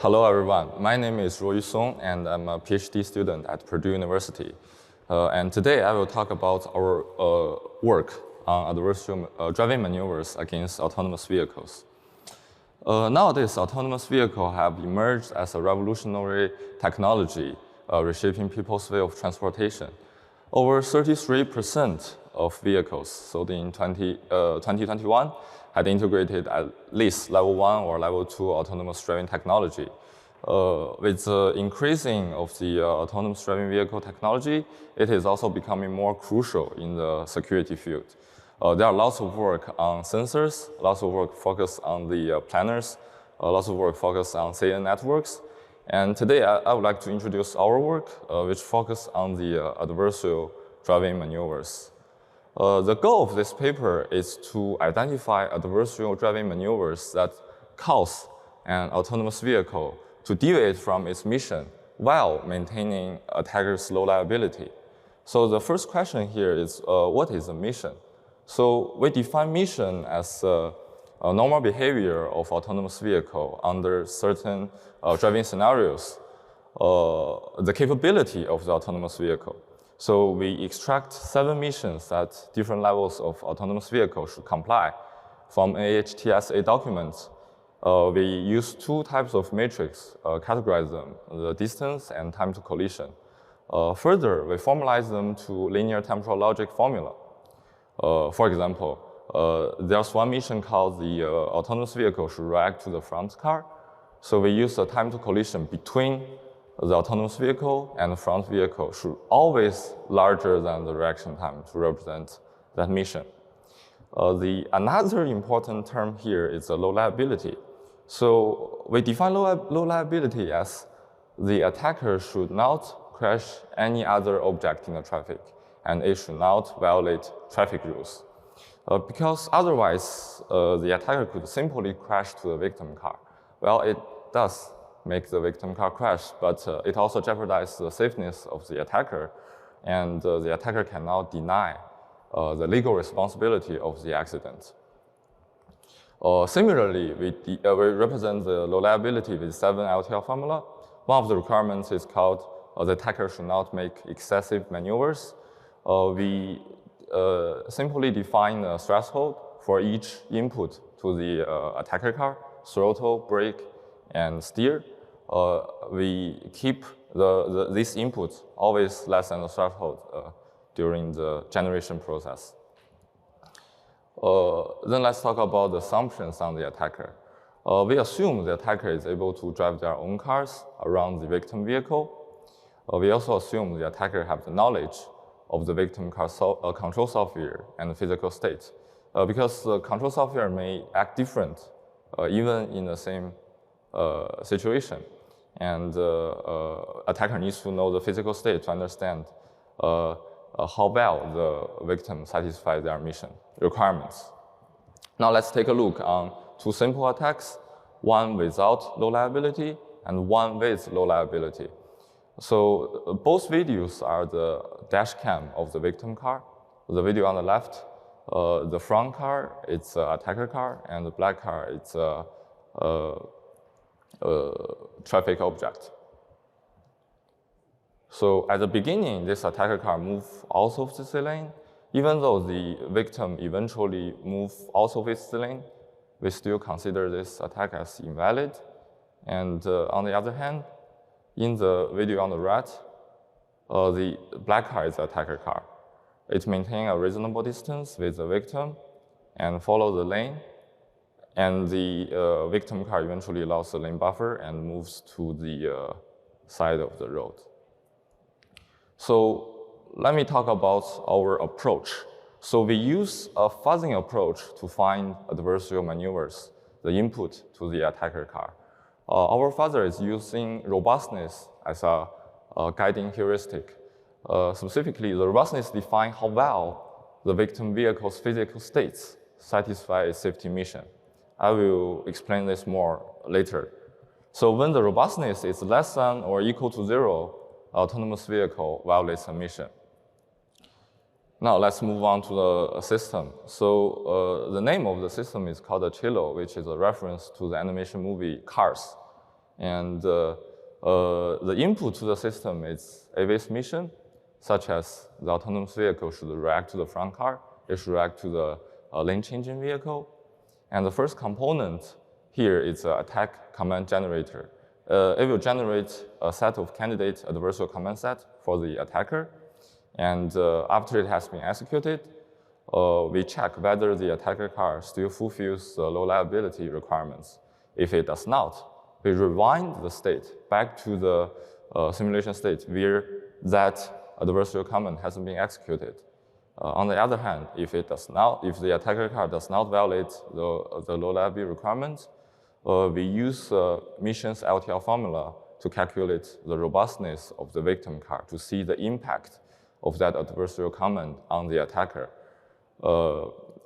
Hello everyone, my name is Ruoyu and I'm a PhD student at Purdue University. And today I will talk about our work on adversarial driving maneuvers against autonomous vehicles. Nowadays, autonomous vehicles have emerged as a revolutionary technology reshaping people's way of transportation. Over 33% of vehicles sold in 2021 had integrated at least level 1 or level 2 autonomous driving technology. With the increasing of the autonomous driving vehicle technology, it is also becoming more crucial in the security field. There are lots of work on sensors, lots of work focused on the planners, lots of work focused on CAN networks. And today I would like to introduce our work, which focuses on the adversarial driving maneuvers. The goal of this paper is to identify adversarial driving maneuvers that cause an autonomous vehicle to deviate from its mission while maintaining attacker's low liability. So the first question here is, what is a mission? So we define mission as a normal behavior of autonomous vehicle under certain driving scenarios, the capability of the autonomous vehicle. So we extract 7 missions that different levels of autonomous vehicle should comply. From AHTSA documents, we use 2 types of matrix, categorize them, the distance and time to collision. Further, we formalize them to linear temporal logic formula. For example, there's one mission called the autonomous vehicle should react to the front car. So we use the time to collision between the autonomous vehicle and the front vehicle should always larger than the reaction time to represent that mission. Another important term here is the low liability. So we define low liability as the attacker should not crash any other object in the traffic, and it should not violate traffic rules. Because otherwise, the attacker could simply crash to the victim car. Well, it does make the victim car crash, but it also jeopardizes the safeness of the attacker, and the attacker cannot deny the legal responsibility of the accident. Similarly, we represent the low liability with 7 LTL formula. One of the requirements is called the attacker should not make excessive maneuvers. We simply define a threshold for each input to the attacker car, throttle, brake, and steer. We keep these inputs always less than the threshold during the generation process. Then let's talk about the assumptions on the attacker. We assume the attacker is able to drive their own cars around the victim vehicle. We also assume the attacker has the knowledge of the victim car control software and the physical state, because the control software may act different even in the same situation. And attacker needs to know the physical state to understand how well the victim satisfies their mission requirements. Now let's take a look on 2 simple attacks, one without low liability and one with low liability. So both videos are the dash cam of the victim car. The video on the left, the front car, it's an attacker car, and the black car, it's a traffic object. So at the beginning, this attacker car moved out of the lane. Even though the victim eventually moved out of its lane, we still consider this attack as invalid. And on the other hand, in the video on the right, the black car is the attacker car. It maintains a reasonable distance with the victim and follows the lane. And the victim car eventually lost the lane buffer and moves to the side of the road. So let me talk about our approach. So we use a fuzzing approach to find adversarial maneuvers, the input to the attacker car. Our fuzzer is using robustness as a guiding heuristic. Specifically, the robustness defines how well the victim vehicle's physical states satisfy its safety mission. I will explain this more later. So when the robustness is less than or equal to 0, autonomous vehicle violates a mission. Now let's move on to the system. So the name of the system is called Acero, which is a reference to the animation movie Cars. And the input to the system is AV's mission, such as the autonomous vehicle should react to the front car, it should react to the lane changing vehicle. And the first component here is an attack command generator. It will generate a set of candidate adversarial command set for the attacker. And after it has been executed, we check whether the attacker car still fulfills the low liability requirements. If it does not, we rewind the state back to the simulation state where that adversarial command hasn't been executed. On the other hand, if the attacker car does not violate the low liability requirements, we use mission's LTL formula to calculate the robustness of the victim car to see the impact of that adversarial command on the attacker.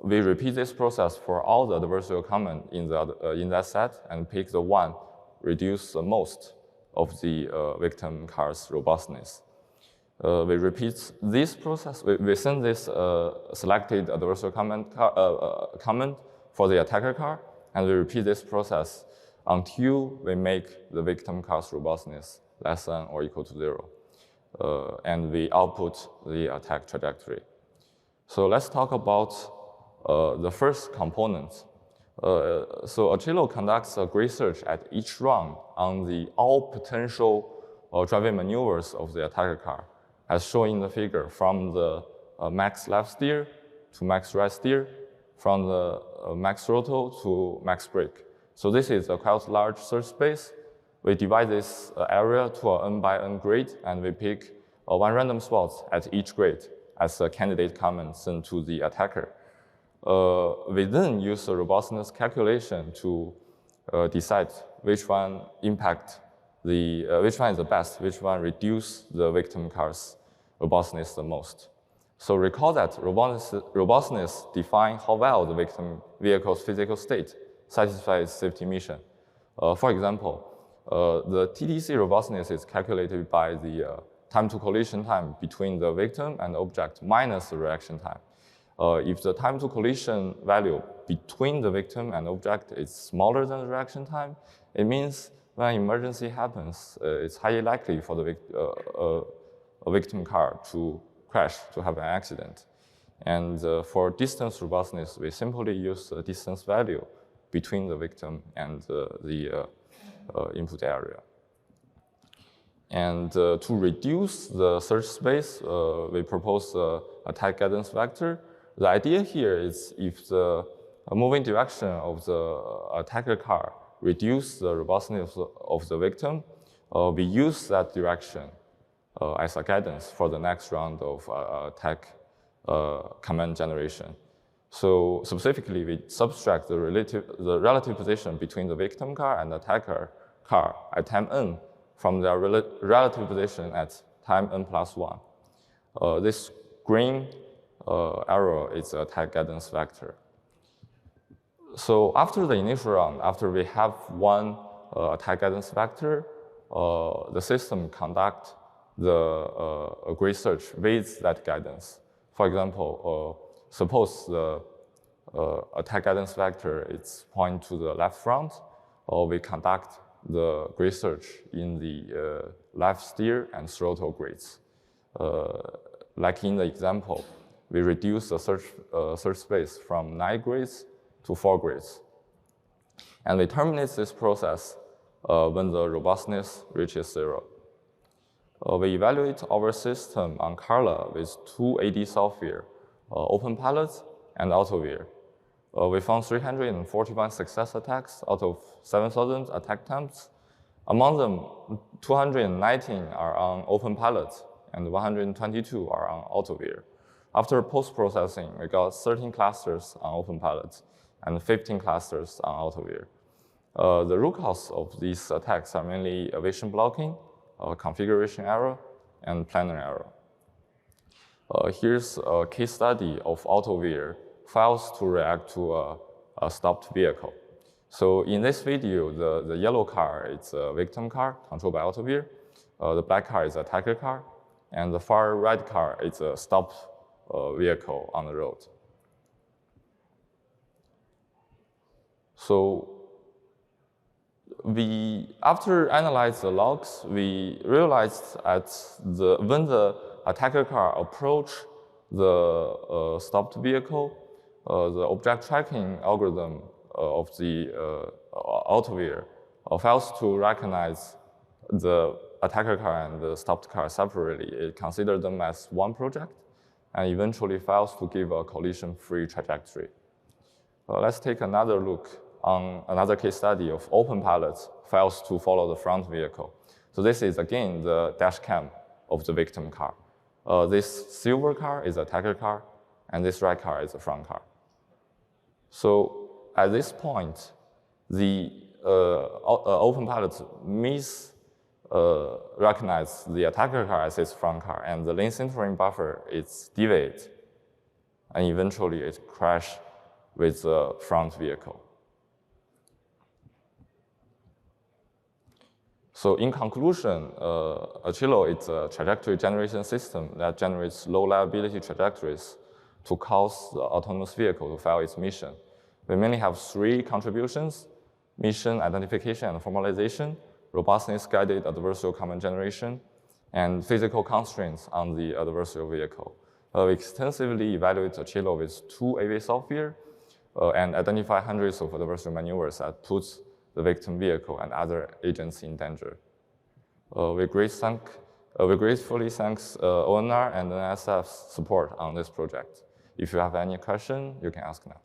We repeat this process for all the adversarial command in that set and pick the one reduce the most of the victim car's robustness. We repeat this process. We send this selected adversarial command for the attacker car, and we repeat this process until we make the victim car's robustness less than or equal to 0. And we output the attack trajectory. So let's talk about the first component. So Acero conducts a grid search at each run on all potential driving maneuvers of the attacker car, as shown in the figure, from the max left steer to max right steer, from the max throttle to max brake. So this is a quite large search space. We divide this area to an n by n grid, and we pick one random spot at each grid as a candidate command sent to the attacker. We then use a robustness calculation to decide which one which one is the best, which one reduce the victim car's robustness the most. So recall that robustness defines how well the victim vehicle's physical state satisfies safety mission. For example, the TTC robustness is calculated by the time to collision time between the victim and the object minus the reaction time. If the time to collision value between the victim and object is smaller than the reaction time, it means when emergency happens, it's highly likely for the a victim car to crash, to have an accident. And for distance robustness, we simply use the distance value between the victim and the input area. And to reduce the search space, we propose a attack guidance vector. The idea here is if the moving direction of the attacker car reduces the robustness of the victim, we use that direction as a guidance for the next round of attack command generation. So specifically, we subtract the relative position between the victim car and the attacker car at time n from their relative position at time n plus 1. This green arrow is the attack guidance vector. So after the initial round, after we have one attack guidance vector, the system conducts the grid search with that guidance. For example, suppose the attack guidance vector is point to the left front, or we conduct the grid search in the left steer and throttle grids. Like in the example, we reduce the search space from 9 grids to 4 grids. And we terminate this process when the robustness reaches 0. We evaluate our system on CARLA with 2 AD software, openpilot and Autoware. We found 341 success attacks out of 7,000 attack attempts. Among them, 219 are on openpilot and 122 are on Autoware. After post-processing, we got 13 clusters on openpilot and 15 clusters on Autoware. The root cause of these attacks are mainly vision blocking, configuration error, and planar error. Here's a case study of Autoware fails to react to a stopped vehicle. So in this video, the yellow car is a victim car controlled by Autoware. The black car is an attacker car, and the far right car is a stopped vehicle on the road. So After analyzing the logs, we realized when the attacker car approached the stopped vehicle, the object tracking algorithm of the Autoware fails to recognize the attacker car and the stopped car separately. It considers them as one project and eventually fails to give a collision-free trajectory. Let's take another look on another case study of openpilot fails to follow the front vehicle. So this is again the dash cam of the victim car. This silver car is attacker car, and this red car is a front car. So at this point, the openpilot recognize the attacker car as its front car, and the lane centering buffer is deviate, and eventually it crashes with the front vehicle. So in conclusion, Acero is a trajectory generation system that generates low liability trajectories to cause the autonomous vehicle to fail its mission. We mainly have three contributions: mission identification and formalization, robustness-guided adversarial command generation, and physical constraints on the adversarial vehicle. We extensively evaluate Acero with 2 AV software and identify hundreds of adversarial maneuvers that puts the victim vehicle and other agents in danger. We gratefully thank ONR and NSF's support on this project. If you have any question, you can ask now.